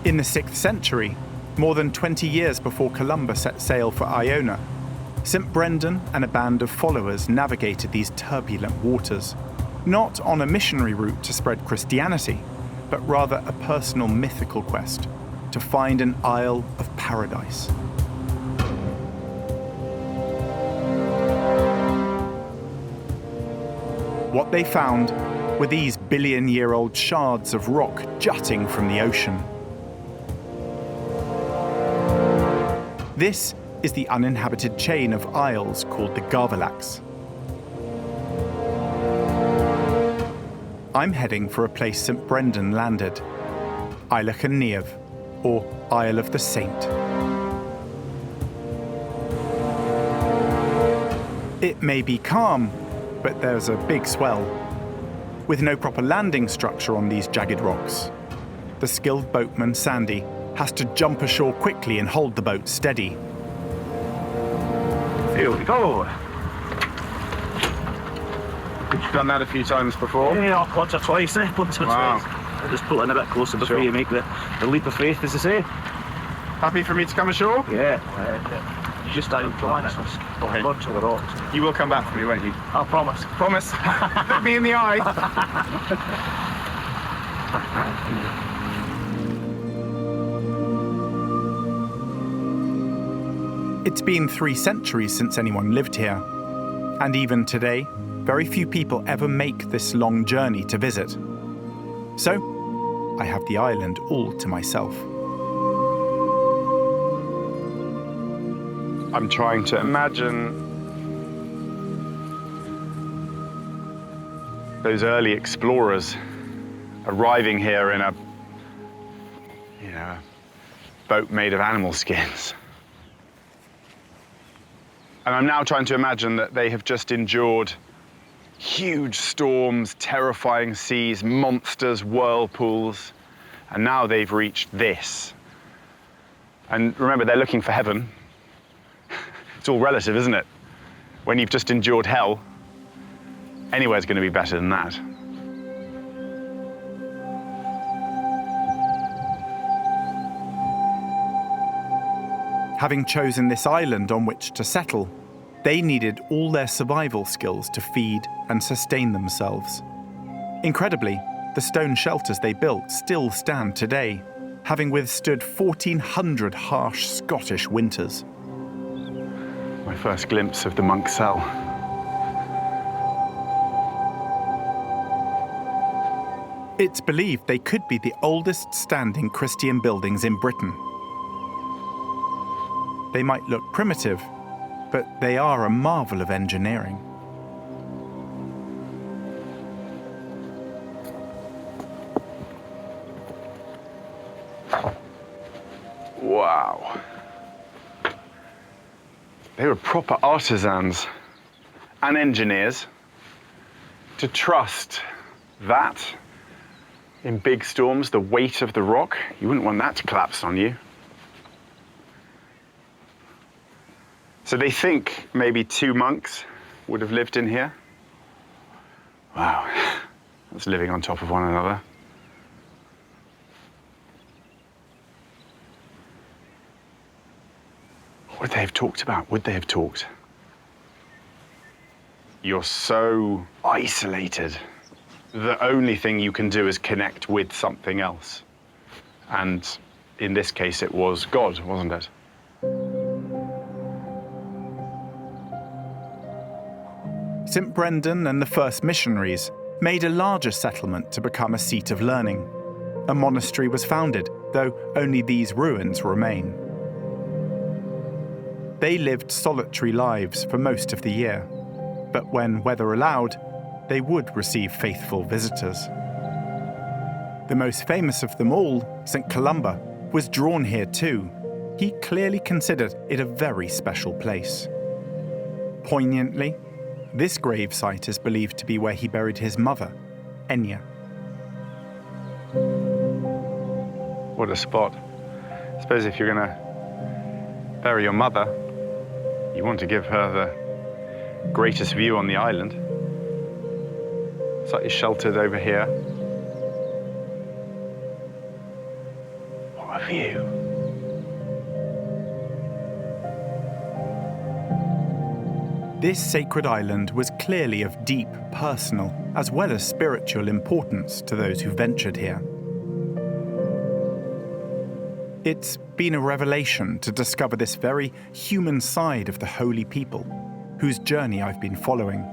In the 6th century, more than 20 years before Columba set sail for Iona, St. Brendan and a band of followers navigated these turbulent waters, not on a missionary route to spread Christianity, but rather a personal mythical quest to find an Isle of Paradise. What they found were these billion-year-old shards of rock jutting from the ocean. This is the uninhabited chain of isles called the Garvellachs. I'm heading for a place St. Brendan landed, Isle of Jura, or Isle of the Saint. It may be calm, but there's a big swell. With no proper landing structure on these jagged rocks, the skilled boatman, Sandy, has to jump ashore quickly and hold the boat steady. Here we go. You've done that a few times before? Yeah, once or twice, once or twice. I'll just pull in a bit closer before you make the leap of faith, as I say. Happy for me to come ashore? Yeah. Just down flying it. Okay. Lots of the rocks. You will come back for me, won't you? I promise. Promise? Look me in the eye. It's been 3 centuries since anyone lived here, and even today, very few people ever make this long journey to visit. So, I have the island all to myself. I'm trying to imagine those early explorers arriving here in a boat made of animal skins. And I'm now trying to imagine that they have just endured huge storms, terrifying seas, monsters, whirlpools, and now they've reached this. And remember, they're looking for heaven. It's all relative, isn't it? When you've just endured hell, anywhere's going to be better than that. Having chosen this island on which to settle, they needed all their survival skills to feed and sustain themselves. Incredibly, the stone shelters they built still stand today, having withstood 1,400 harsh Scottish winters. My first glimpse of the monk's cell. It's believed they could be the oldest standing Christian buildings in Britain. They might look primitive, but they are a marvel of engineering. Wow. They were proper artisans and engineers to trust that in big storms, the weight of the rock, you wouldn't want that to collapse on you. So they think maybe 2 monks would have lived in here. Wow, that's living on top of one another. What would they have talked about? Would they have talked? You're so isolated. The only thing you can do is connect with something else. And in this case, it was God, wasn't it? St. Brendan and the first missionaries made a larger settlement to become a seat of learning. A monastery was founded, though only these ruins remain. They lived solitary lives for most of the year, but when weather allowed, they would receive faithful visitors. The most famous of them all, St. Columba, was drawn here too. He clearly considered it a very special place. Poignantly, this gravesite is believed to be where he buried his mother, Enya. What a spot. I suppose if you're going to bury your mother, you want to give her the greatest view on the island. Slightly sheltered over here. What a view. This sacred island was clearly of deep personal as well as spiritual importance to those who ventured here. It's been a revelation to discover this very human side of the holy people, whose journey I've been following.